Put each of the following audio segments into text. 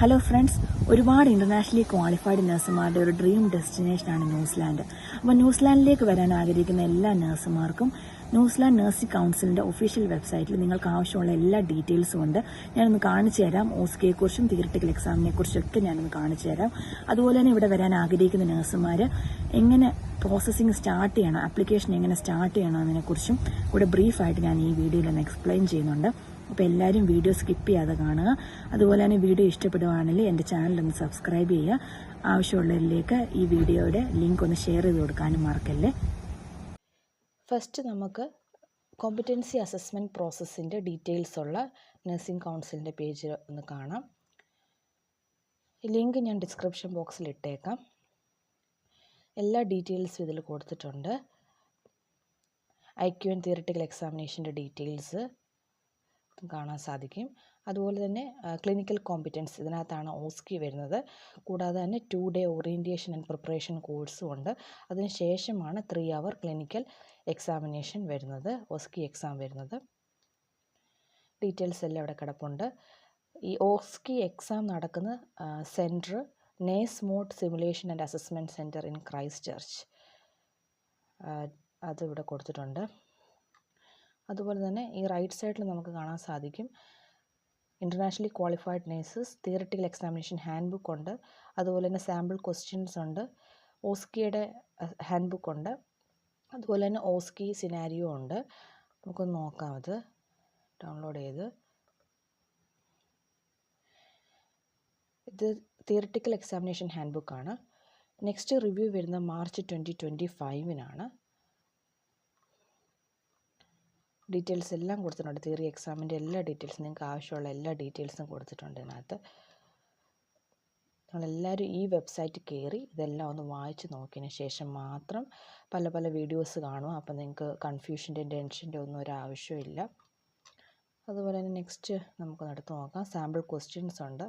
Hello friends, ഒരുപാട് internationally qualified നഴ്സുമാരുടെ ഒരു dream ഡെസ്റ്റിനേഷനാണ് New Zealand. അപ്പോൾ ന്യൂസിലാൻഡിലേക്ക് വരാൻ ആഗ്രഹിക്കുന്ന എല്ലാ നഴ്സുമാർക്കും ന്യൂസിലാൻഡ് നഴ്സിംഗ് കൗൺസിലിൻ്റെ ഒഫീഷ്യൽ വെബ്സൈറ്റിൽ നിങ്ങൾക്ക് ആവശ്യമുള്ള എല്ലാ ഡീറ്റെയിൽസും ഉണ്ട്. ഞാനൊന്ന് കാണിച്ചു തരാം. ഓസ്കിയെക്കുറിച്ചും തിയറിറ്റിക്കൽ എക്സാമിനെ കുറിച്ചൊക്കെ ഞാനൊന്ന് കാണിച്ചു തരാം. അതുപോലെ തന്നെ ഇവിടെ വരാൻ ആഗ്രഹിക്കുന്ന നഴ്സുമാർ എങ്ങനെ പ്രോസസ്സിങ് സ്റ്റാർട്ട് ചെയ്യണം, ആപ്ലിക്കേഷൻ എങ്ങനെ സ്റ്റാർട്ട് ചെയ്യണം എന്നതിനെക്കുറിച്ചും ഇവിടെ ബ്രീഫായിട്ട് ഞാൻ ഈ വീഡിയോയിൽ ഒന്ന് എക്സ്പ്ലെയിൻ ചെയ്യുന്നുണ്ട്. അപ്പോൾ എല്ലാവരും വീഡിയോ സ്കിപ്പ് ചെയ്യാതെ കാണുക. അതുപോലെ തന്നെ വീഡിയോ ഇഷ്ടപ്പെടുകയാണെങ്കിൽ എൻ്റെ ചാനലൊന്ന് സബ്സ്ക്രൈബ് ചെയ്യുക. ആവശ്യമുള്ളവരിലേക്ക് ഈ വീഡിയോയുടെ ലിങ്ക് ഒന്ന് ഷെയർ ചെയ്ത് കൊടുക്കാനും മറക്കല്ലേ. ഫസ്റ്റ് നമുക്ക് കോമ്പറ്റൻസി അസസ്മെൻറ്റ് പ്രോസസ്സിൻ്റെ ഡീറ്റെയിൽസ് ഉള്ള നഴ്സിംഗ് കൗൺസിലിൻ്റെ പേജ് ഒന്ന് കാണാം. ലിങ്ക് ഞാൻ ഡിസ്ക്രിപ്ഷൻ ബോക്സിൽ ഇട്ടേക്കാം. എല്ലാ ഡീറ്റെയിൽസും ഇതിൽ കൊടുത്തിട്ടുണ്ട്. IQ ആൻഡ് തിയറിറ്റിക്കൽ എക്സാമിനേഷൻ്റെ ഡീറ്റെയിൽസ് കാണാൻ സാധിക്കും. അതുപോലെ തന്നെ ക്ലിനിക്കൽ കോമ്പറ്റൻസ് ഇതിനകത്താണ് ഓസ്കി വരുന്നത്. കൂടാതെ തന്നെ 2 day ഓറിയൻറ്റേഷൻ ആൻഡ് പ്രിപ്പറേഷൻ കോഴ്സും ഉണ്ട്. അതിനുശേഷമാണ് 3 hour ക്ലിനിക്കൽ എക്സാമിനേഷൻ വരുന്നത്, ഓസ്കി എക്സാം വരുന്നത്. ഡീറ്റെയിൽസ് എല്ലാം ഇവിടെ കിടപ്പുണ്ട്. ഈ ഓസ്കി എക്സാം നടക്കുന്ന centre nurse mode simulation and assessment centre in Christchurch, അതിവിടെ കൊടുത്തിട്ടുണ്ട്. അതുപോലെ തന്നെ ഈ റൈറ്റ് സൈഡിൽ നമുക്ക് കാണാൻ സാധിക്കും internationally qualified nurses theoretical examination hand book ഉണ്ട്. അതുപോലെ തന്നെ സാമ്പിൾ ക്വസ്റ്റ്യൻസ് ഉണ്ട്. ഓസ്കിയുടെ ഹാൻഡ് ബുക്ക് ഉണ്ട്. അതുപോലെ തന്നെ ഓസ്കി സിനാരിയോ ഉണ്ട്. നമുക്കൊന്ന് നോക്കാം, അത് ഡൗൺലോഡ് ചെയ്ത്. ഇത് തിയറിറ്റിക്കൽ എക്സാമിനേഷൻ ഹാൻഡ് ബുക്കാണ്. നെക്സ്റ്റ് റിവ്യൂ വരുന്ന മാർച്ച് 2025 ഡീറ്റെയിൽസ് എല്ലാം കൊടുത്തിട്ടുണ്ട്. തിയറി എക്സാമിൻ്റെ എല്ലാ ഡീറ്റെയിൽസും, നിങ്ങൾക്ക് ആവശ്യമുള്ള എല്ലാ ഡീറ്റെയിൽസും കൊടുത്തിട്ടുണ്ട് ഇതിനകത്ത്. നിങ്ങളെല്ലാവരും ഈ വെബ്സൈറ്റ് കയറി ഇതെല്ലാം ഒന്ന് വായിച്ച് നോക്കിയതിന് ശേഷം മാത്രം പല വീഡിയോസ് കാണുക. അപ്പോൾ നിങ്ങൾക്ക് കൺഫ്യൂഷൻ്റെയും ടെൻഷൻ്റെ ഒന്നും ഒരാവശ്യമില്ല. അതുപോലെ തന്നെ നെക്സ്റ്റ് നമുക്കൊന്ന് എടുത്ത് നോക്കാം. സാമ്പിൾ ക്വസ്റ്റ്യൻസ് ഉണ്ട്.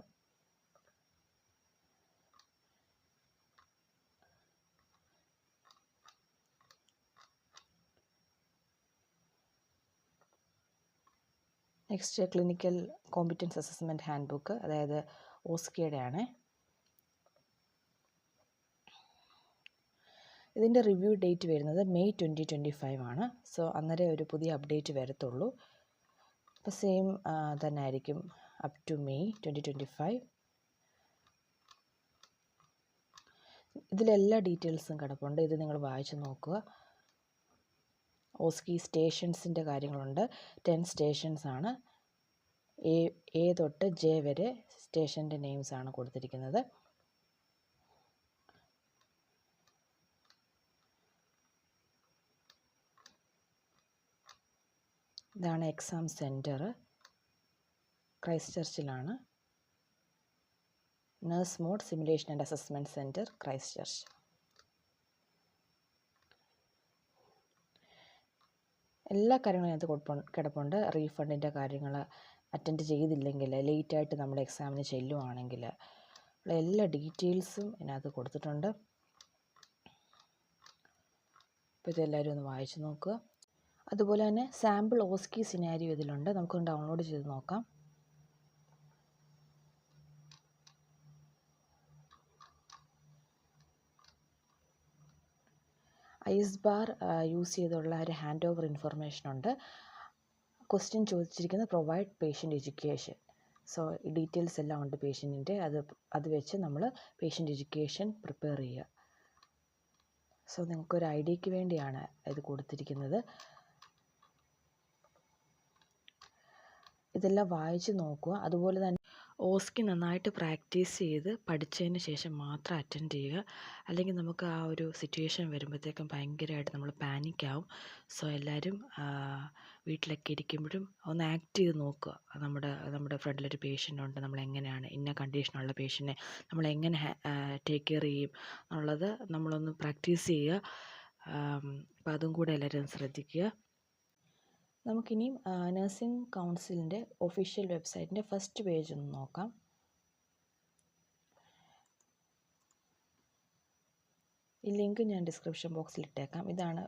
Next clinical competence assessment hand book, അതായത് ഓസ്കിയുടെ ആണ്. ഇതിൻ്റെ റിവ്യൂ ഡേറ്റ് വരുന്നത് മെയ് 2025 ആണ്. സോ അന്നേരം ഒരു പുതിയ അപ്ഡേറ്റ് വരത്തുള്ളൂ. അപ്പോൾ സെയിം തന്നെ ആയിരിക്കും അപ് ടു മെയ് 2025. ഇതിലെല്ലാ ഡീറ്റെയിൽസും കിടപ്പുണ്ട്. ഇത് നിങ്ങൾ വായിച്ച് നോക്കുക. ഓസ്കി സ്റ്റേഷൻസിൻ്റെ കാര്യങ്ങളുണ്ട്. 10 സ്റ്റേഷൻസ് ആണ്. A തൊട്ട് J വരെ സ്റ്റേഷൻ്റെ നെയിംസ് ആണ് കൊടുത്തിരിക്കുന്നത്. ഇതാണ് എക്സാം സെൻറ്റർ, ക്രൈസ്റ്റ് ചർച്ചിലാണ്. Nurse mode simulation and assessment centre, Christchurch. എല്ലാ കാര്യങ്ങളും അതിനകത്ത് കിടപ്പുണ്ട്. റീഫണ്ടിൻ്റെ കാര്യങ്ങൾ, അറ്റൻഡ് ചെയ്തില്ലെങ്കിൽ, ലേറ്റായിട്ട് നമ്മൾ എക്സാമിന് ചെല്ലുവാണെങ്കിൽ ഉള്ള എല്ലാ ഡീറ്റെയിൽസും ഇതിനകത്ത് കൊടുത്തിട്ടുണ്ട്. അപ്പോൾ ഇതെല്ലാവരും ഒന്ന് വായിച്ച് നോക്കുക. അതുപോലെ തന്നെ സാമ്പിൾ ഓസ്കി സിനാരിയോ ഇതിലുണ്ട്. നമുക്കൊന്ന് ഡൗൺലോഡ് ചെയ്ത് നോക്കാം. ഐസ് ബാർ യൂസ് ചെയ്തുള്ള ഒരു ഹാൻഡ് ഓവർ ഇൻഫർമേഷൻ ഉണ്ട്. ക്വസ്റ്റ്യൻ ചോദിച്ചിരിക്കുന്നത് പ്രൊവൈഡ് പേഷ്യൻ്റ് എഡ്യൂക്കേഷൻ. സോ ഈ ഡീറ്റെയിൽസ് എല്ലാം ഉണ്ട് പേഷ്യൻറ്റിൻ്റെ. അത് വെച്ച് നമ്മൾ പേഷ്യൻ്റ് എഡ്യൂക്കേഷൻ പ്രിപ്പയർ ചെയ്യുക. സോ നിങ്ങൾക്കൊരു ഐഡിയയ്ക്ക് വേണ്ടിയാണ് ഇത് കൊടുത്തിരിക്കുന്നത്. ഇതെല്ലാം വായിച്ച് നോക്കുക. അതുപോലെ തന്നെ ഓസ്കി നന്നായിട്ട് പ്രാക്ടീസ് ചെയ്ത് പഠിച്ചതിന് ശേഷം മാത്രം അറ്റൻഡ് ചെയ്യുക. അല്ലെങ്കിൽ നമുക്ക് ആ ഒരു സിറ്റുവേഷൻ വരുമ്പോഴത്തേക്കും ഭയങ്കരമായിട്ട് നമ്മൾ പാനിക്കാവും. സോ എല്ലാവരും വീട്ടിലൊക്കെ ഇരിക്കുമ്പോഴും ഒന്ന് ആക്ട് ചെയ്ത് നോക്കുക. നമ്മുടെ ഫ്രണ്ടിലൊരു പേഷ്യൻ്റ് ഉണ്ട്, നമ്മളെങ്ങനെയാണ് ഇന്ന കണ്ടീഷനുള്ള പേഷ്യൻറ്റിനെ നമ്മളെങ്ങനെ ടേക്ക് കെയർ ചെയ്യും എന്നുള്ളത് നമ്മളൊന്ന് പ്രാക്ടീസ് ചെയ്യുക. അപ്പോൾ അതും കൂടെ എല്ലാവരും ശ്രദ്ധിക്കുക. നമുക്കിനിയും നഴ്സിംഗ് കൗൺസിലിൻ്റെ ഒഫീഷ്യൽ വെബ്സൈറ്റിൻ്റെ ഫസ്റ്റ് പേജ് ഒന്ന് നോക്കാം. ഈ ലിങ്ക് ഞാൻ ഡിസ്ക്രിപ്ഷൻ ബോക്സിൽ ഇട്ടേക്കാം. ഇതാണ്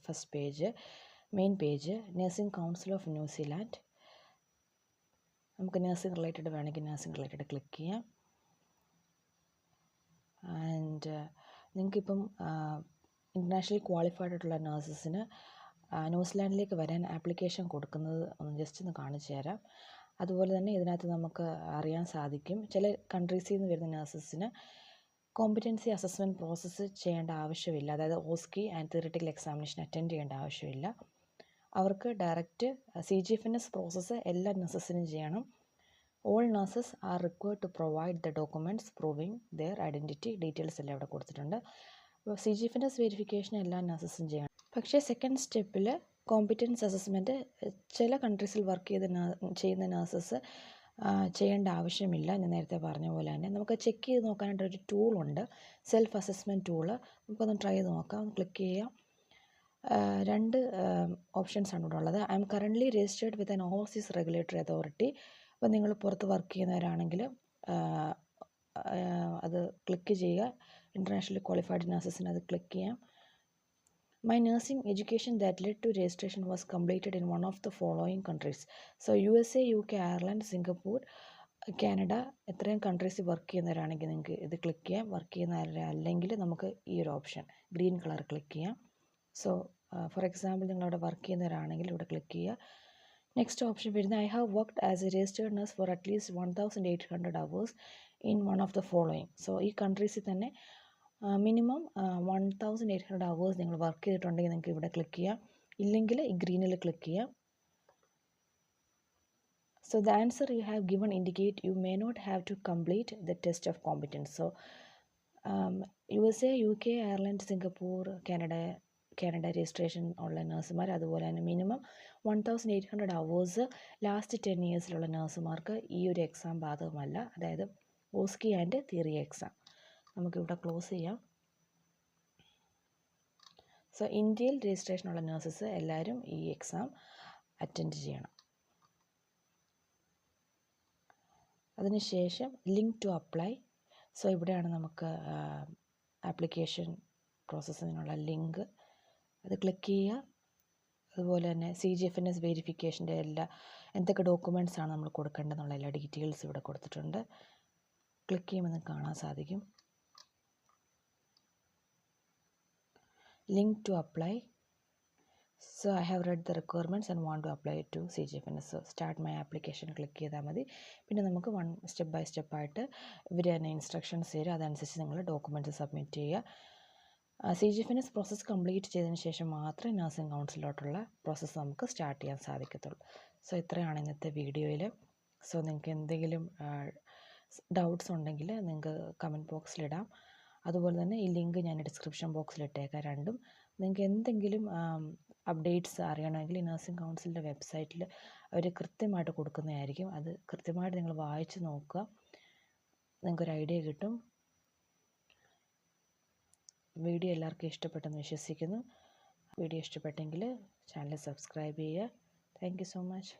first page, main page, nursing council of New Zealand. നമുക്ക് നഴ്സിംഗ് റിലേറ്റഡ് വേണമെങ്കിൽ നഴ്സിംഗ് റിലേറ്റഡ് ക്ലിക്ക് ചെയ്യാം. ആൻഡ് നിങ്ങൾക്കിപ്പം ഇൻ്റർനാഷണലി ക്വാളിഫൈഡ് ആയിട്ടുള്ള നഴ്സസിന് ന്യൂസിലാൻഡിലേക്ക് വരാൻ ആപ്ലിക്കേഷൻ കൊടുക്കുന്നത് ജസ്റ്റ് ഒന്ന് കാണിച്ചു തരാം. അതുപോലെ തന്നെ ഇതിനകത്ത് നമുക്ക് അറിയാൻ സാധിക്കും, ചില കൺട്രീസിൽ നിന്ന് വരുന്ന നഴ്സസിന് കോമ്പറ്റൻസി അസസ്മെൻറ്റ് പ്രോസസ്സ് ചെയ്യേണ്ട ആവശ്യമില്ല. അതായത് OSCE and theoretical examination attend ചെയ്യേണ്ട ആവശ്യമില്ല. അവർക്ക് ഡയറക്റ്റ് CGFNS പ്രോസസ്സ് എല്ലാ നഴ്സസിനും ചെയ്യണം. All nurses are required to provide the documents proving their identity. Details എല്ലാം ഇവിടെ കൊടുത്തിട്ടുണ്ട്. അപ്പോൾ CGFNS വെരിഫിക്കേഷൻ എല്ലാ നഴ്സസും ചെയ്യണം. പക്ഷേ സെക്കൻഡ് സ്റ്റെപ്പിൽ കോമ്പറ്റൻസ് അസസ്മെൻറ്റ് ചില കൺട്രീസിൽ വർക്ക് ചെയ്യുന്ന നഴ്സസ് ചെയ്യേണ്ട ആവശ്യമില്ല. ഞാൻ നേരത്തെ പറഞ്ഞ പോലെ തന്നെ നമുക്ക് ചെക്ക് ചെയ്ത് നോക്കാനായിട്ടൊരു ടൂളുണ്ട്, സെൽഫ് അസസ്മെൻറ്റ് ടൂള്. നമുക്കൊന്ന് ട്രൈ ചെയ്ത് നോക്കാം. ക്ലിക്ക് ചെയ്യാം. രണ്ട് ഓപ്ഷൻസാണ് ഇവിടെ ഉള്ളത്. I M currently registered with an overseas regulatory authority. അപ്പോൾ നിങ്ങൾ പുറത്ത് വർക്ക് ചെയ്യുന്നവരാണെങ്കിൽ അത് ക്ലിക്ക് ചെയ്യുക. ഇൻ്റർനാഷണലി ക്വാളിഫൈഡ് നഴ്സസിന് അത് ക്ലിക്ക് ചെയ്യാം. My nursing education that led to registration was completed in one of the following countries. So USA, UK, Ireland, Singapore, Canada, ഇത്രയും കൺട്രീസിൽ work ചെയ്യുന്നവരാണെങ്കിൽ നിങ്ങൾക്ക് ഇത് ക്ലിക്ക് ചെയ്യാം. വർക്ക് ചെയ്യുന്നവരല്ലെങ്കിൽ നമുക്ക് ഈ ഒരു ഓപ്ഷൻ ഗ്രീൻ കളർ ക്ലിക്ക് ചെയ്യാം. സോ ഫോർ എക്സാമ്പിൾ നിങ്ങളവിടെ work ചെയ്യുന്നവരാണെങ്കിൽ ഇവിടെ ക്ലിക്ക് ചെയ്യുക. നെക്സ്റ്റ് ഓപ്ഷൻ വരുന്നത് I have worked as A registered nurse for at least 1800 hours in one of the following. So ഈ കൺട്രീസിൽ തന്നെ മിനിമം 1800 hours നിങ്ങൾ വർക്ക് ചെയ്തിട്ടുണ്ടെങ്കിൽ നിങ്ങൾക്ക് ഇവിടെ ക്ലിക്ക് ചെയ്യാം. ഇല്ലെങ്കിൽ ഈ ഗ്രീനിൽ ക്ലിക്ക് ചെയ്യാം. So the answer you have given indicate you may not have to complete the test of competence. So USA, UK, Ireland, Singapore, Canada registration ഉള്ള നഴ്സുമാർ, അതുപോലെ തന്നെ മിനിമം 1800 hours ലാസ്റ്റ് 10 yearsലുള്ള നഴ്സുമാർക്ക് ഈ ഒരു എക്സാം ബാധകമല്ല. അതായത് ഓസ്കി ആൻഡ് തിയറി എക്സാം. നമുക്കിവിടെ close ചെയ്യാം. സോ ഇന്ത്യയിൽ രജിസ്ട്രേഷനുള്ള നഴ്സസ് എല്ലാവരും ഈ എക്സാം അറ്റൻഡ് ചെയ്യണം. അതിനുശേഷം ലിങ്ക് ടു അപ്ലൈ. സോ ഇവിടെയാണ് നമുക്ക് ആപ്ലിക്കേഷൻ പ്രോസസ്സിനുള്ള ലിങ്ക്, അത് ക്ലിക്ക് ചെയ്യുക. അതുപോലെ തന്നെ CGFNS വെരിഫിക്കേഷൻ്റെ എന്തൊക്കെ ഡോക്യുമെൻറ്റ്സ് ആണ് നമ്മൾ കൊടുക്കേണ്ടതെന്നുള്ള എല്ലാ ഡീറ്റെയിൽസ് ഇവിടെ കൊടുത്തിട്ടുണ്ട്. ക്ലിക്ക് ചെയ്യുമ്പോൾ നിങ്ങൾക്ക് കാണാൻ സാധിക്കും. Link to apply. So I have read the requirements and want to apply it to CGFNS. So start my application click ചെയ്താൽ മതി. പിന്നെ നമുക്ക് സ്റ്റെപ്പ് ബൈ സ്റ്റെപ്പായിട്ട് ഇവർ തന്നെ ഇൻസ്ട്രക്ഷൻസ് തരും. അതനുസരിച്ച് നിങ്ങൾ ഡോക്യുമെൻറ്റ്സ് സബ്മിറ്റ് ചെയ്യുക. CGFNS പ്രോസസ്സ് കംപ്ലീറ്റ് ചെയ്തതിന് ശേഷം മാത്രമേ നഴ്സിംഗ് കൗൺസിലോട്ടുള്ള പ്രോസസ്സ് നമുക്ക് സ്റ്റാർട്ട് ചെയ്യാൻ സാധിക്കത്തുള്ളൂ. സോ ഇത്രയാണ് ഇന്നത്തെ വീഡിയോയിൽ. സോ നിങ്ങൾക്ക് എന്തെങ്കിലും ഡൗട്ട്സ് ഉണ്ടെങ്കിൽ നിങ്ങൾക്ക് കമൻറ്റ് ബോക്സിലിടാം. അതുപോലെ തന്നെ ഈ ലിങ്ക് ഞാൻ ഡിസ്ക്രിപ്ഷൻ ബോക്സിൽ ഇട്ടേക്കാം രണ്ടും. നിങ്ങൾക്ക് എന്തെങ്കിലും അപ്ഡേറ്റ്സ് അറിയണമെങ്കിൽ ഈ നഴ്സിംഗ് കൗൺസിലിൻ്റെ വെബ്സൈറ്റിൽ അവർ കൃത്യമായിട്ട് കൊടുക്കുന്നതായിരിക്കും. അത് കൃത്യമായിട്ട് നിങ്ങൾ വായിച്ച് നോക്കുക, നിങ്ങൾക്കൊരു ഐഡിയ കിട്ടും. വീഡിയോ എല്ലാവർക്കും ഇഷ്ടപ്പെട്ടെന്ന് വിശ്വസിക്കുന്നു. വീഡിയോ ഇഷ്ടപ്പെട്ടെങ്കിൽ ചാനൽ സബ്സ്ക്രൈബ് ചെയ്യുക. Thank you so much.